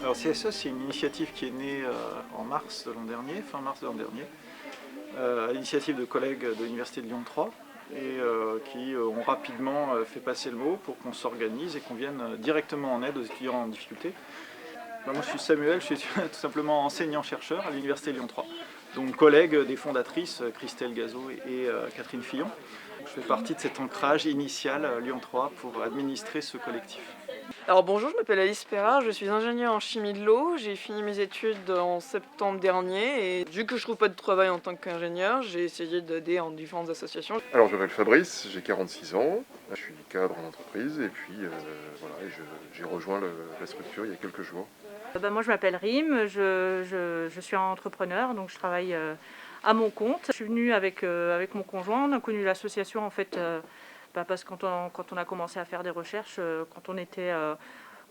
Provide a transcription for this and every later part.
Alors CSE, c'est une initiative qui est née en mars de l'an dernier, fin mars de l'an dernier, à l'initiative de collègues de l'Université de Lyon 3 et qui ont rapidement fait passer le mot pour qu'on s'organise et qu'on vienne directement en aide aux étudiants en difficulté. Moi je suis Samuel, je suis tout simplement enseignant-chercheur à l'Université Lyon 3, donc collègue des fondatrices Christelle Gazot et Catherine Fillon. Je fais partie de cet ancrage initial Lyon 3 pour administrer ce collectif. Alors bonjour, je m'appelle Alice Perrard, je suis ingénieure en chimie de l'eau. J'ai fini mes études en septembre dernier et vu que je trouve pas de travail en tant qu'ingénieur, j'ai essayé d'aider en différentes associations. Alors je m'appelle Fabrice, j'ai 46 ans, je suis cadre en entreprise et puis voilà, j'ai rejoint la structure il y a quelques jours. Moi je m'appelle Rim, je suis entrepreneur, donc je travaille à mon compte. Je suis venue avec mon conjoint, on a connu l'association en fait parce que quand on a commencé à faire des recherches, quand on était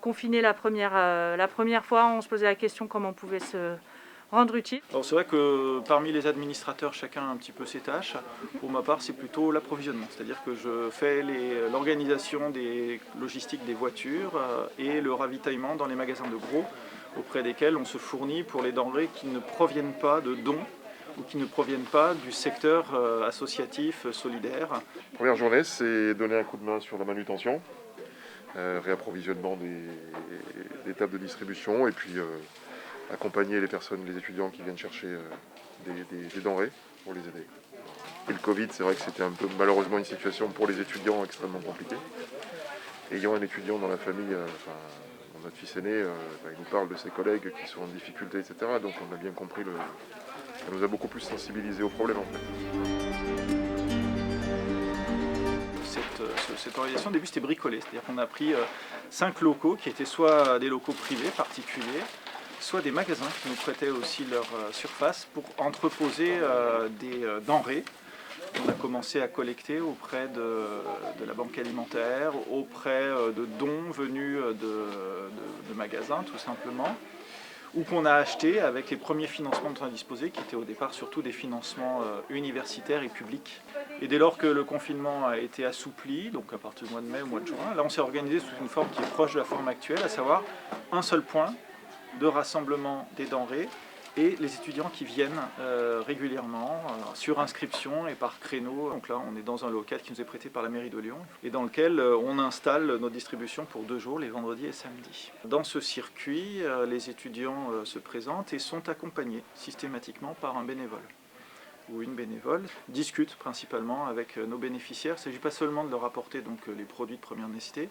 confinés la première fois, on se posait la question comment on pouvait se rendre utile. Alors c'est vrai que parmi les administrateurs, chacun a un petit peu ses tâches. Pour ma part, c'est plutôt l'approvisionnement, c'est-à-dire que je fais l'organisation des logistiques des voitures et le ravitaillement dans les magasins de gros auprès desquels on se fournit pour les denrées qui ne proviennent pas de dons ou qui ne proviennent pas du secteur associatif solidaire. La première journée, c'est donner un coup de main sur la manutention, réapprovisionnement des tables de distribution et puis accompagner les personnes, les étudiants qui viennent chercher des denrées pour les aider. Et le Covid, c'est vrai que c'était un peu malheureusement une situation pour les étudiants extrêmement compliquée. Ayant un étudiant dans la famille, notre fils aîné, il nous parle de ses collègues qui sont en difficulté, etc. Donc on a bien compris, ça nous a beaucoup plus sensibilisés au problème en fait. Cette organisation, au début, c'était bricolé, c'est-à-dire qu'on a pris 5 locaux qui étaient soit des locaux privés, particuliers, soit des magasins qui nous prêtaient aussi leur surface pour entreposer des denrées. On a commencé à collecter auprès de la banque alimentaire, auprès de dons venus de magasins tout simplement, ou qu'on a acheté avec les premiers financements dont on a disposé, qui étaient au départ surtout des financements universitaires et publics. Et dès lors que le confinement a été assoupli, donc à partir du mois de mai au mois de juin, là on s'est organisé sous une forme qui est proche de la forme actuelle, à savoir un seul point de rassemblement des denrées et les étudiants qui viennent régulièrement sur inscription et par créneau. Donc là on est dans un local qui nous est prêté par la mairie de Lyon et dans lequel on installe nos distributions pour 2 jours, les vendredis et samedis. Dans ce circuit, les étudiants se présentent et sont accompagnés systématiquement par un bénévole ou une bénévole, discutent principalement avec nos bénéficiaires. Il ne s'agit pas seulement de leur apporter donc, les produits de première nécessité,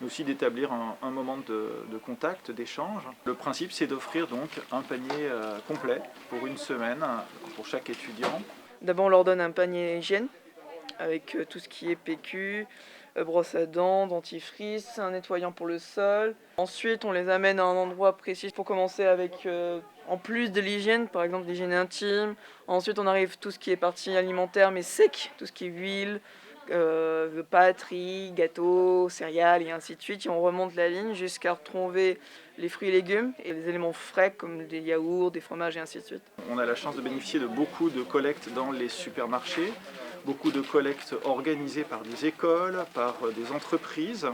mais aussi d'établir un moment de contact, d'échange. Le principe, c'est d'offrir donc un panier complet pour une semaine pour chaque étudiant. D'abord on leur donne un panier hygiène avec tout ce qui est PQ, brosse à dents, dentifrice, un nettoyant pour le sol. Ensuite on les amène à un endroit précis pour commencer avec en plus de l'hygiène, par exemple l'hygiène intime. Ensuite on arrive tout ce qui est partie alimentaire mais sec, tout ce qui est huile, pâtes, riz, gâteaux, céréales et ainsi de suite. Et on remonte la ligne jusqu'à retrouver les fruits et légumes et les éléments frais comme des yaourts, des fromages et ainsi de suite. On a la chance de bénéficier de beaucoup de collectes dans les supermarchés, beaucoup de collectes organisées par des écoles, par des entreprises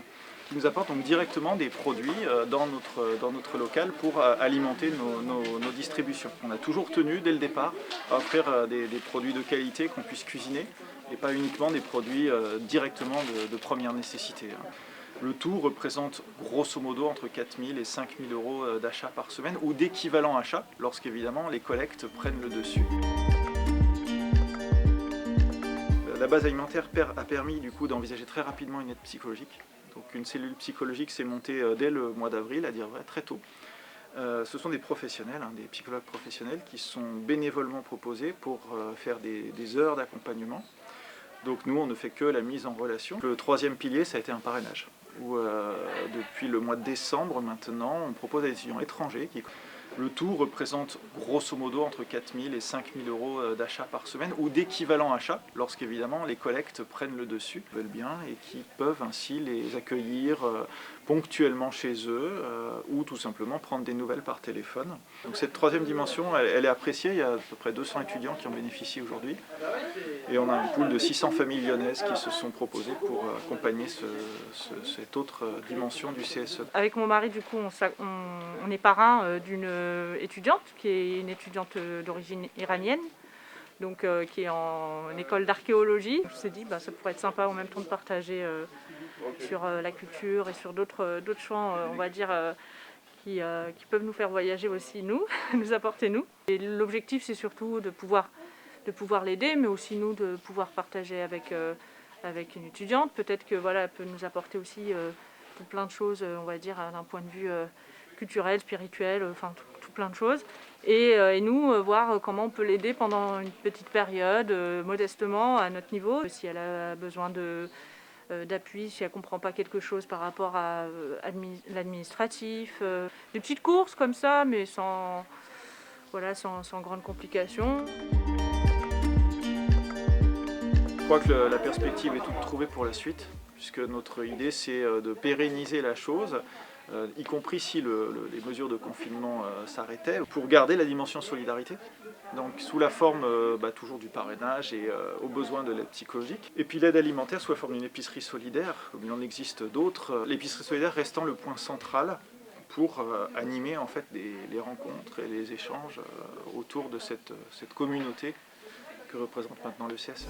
qui nous apportent donc directement des produits dans notre local pour alimenter nos distributions. On a toujours tenu dès le départ à offrir des produits de qualité qu'on puisse cuisiner et pas uniquement des produits directement de première nécessité. Le tout représente grosso modo entre 4 000 et 5 000 euros d'achat par semaine ou d'équivalent achat lorsqu'évidemment les collectes prennent le dessus. La base alimentaire a permis du coup d'envisager très rapidement une aide psychologique. Donc une cellule psychologique s'est montée dès le mois d'avril, à dire vrai, très tôt. Ce sont des professionnels, des psychologues professionnels qui sont bénévolement proposés pour faire des heures d'accompagnement. Donc nous, on ne fait que la mise en relation. Le troisième pilier, ça a été un parrainage, où depuis le mois de décembre maintenant, on propose à des étudiants étrangers qui... Le tout représente grosso modo entre 4 000 et 5 000 euros d'achat par semaine ou d'équivalent achat lorsqu'évidemment les collectes prennent le dessus, veulent bien et qui peuvent ainsi les accueillir ponctuellement chez eux ou tout simplement prendre des nouvelles par téléphone. Donc cette troisième dimension, elle est appréciée. Il y a à peu près 200 étudiants qui en bénéficient aujourd'hui. Et on a un pool de 600 familles lyonnaises qui se sont proposées pour accompagner cette autre dimension du CSE. Avec mon mari, du coup, on est parrain d'une étudiante qui est une étudiante d'origine iranienne, donc qui est en école d'archéologie. Je me suis dit, ça pourrait être sympa en même temps de partager sur la culture et sur d'autres champs, on va dire, qui peuvent nous faire voyager aussi, nous apporter nous. Et l'objectif, c'est surtout de pouvoir l'aider, mais aussi nous de pouvoir partager avec une étudiante. Peut-être que elle peut nous apporter aussi plein de choses, on va dire, d'un point de vue culturel, spirituel, enfin tout plein de choses. Et nous, voir comment on peut l'aider pendant une petite période, modestement, à notre niveau. Si elle a besoin d'appui, si elle ne comprend pas quelque chose par rapport à l'administratif. Des petites courses comme ça, mais sans grande complication. Je crois que la perspective est toute trouvée pour la suite, puisque notre idée c'est de pérenniser la chose, y compris si les mesures de confinement s'arrêtaient, pour garder la dimension solidarité, donc sous la forme toujours du parrainage et au besoin de l'aide psychologique. Et puis l'aide alimentaire sous la forme d'une épicerie solidaire, comme il en existe d'autres, l'épicerie solidaire restant le point central pour animer en fait les rencontres et les échanges autour de cette communauté que représente maintenant le CSE.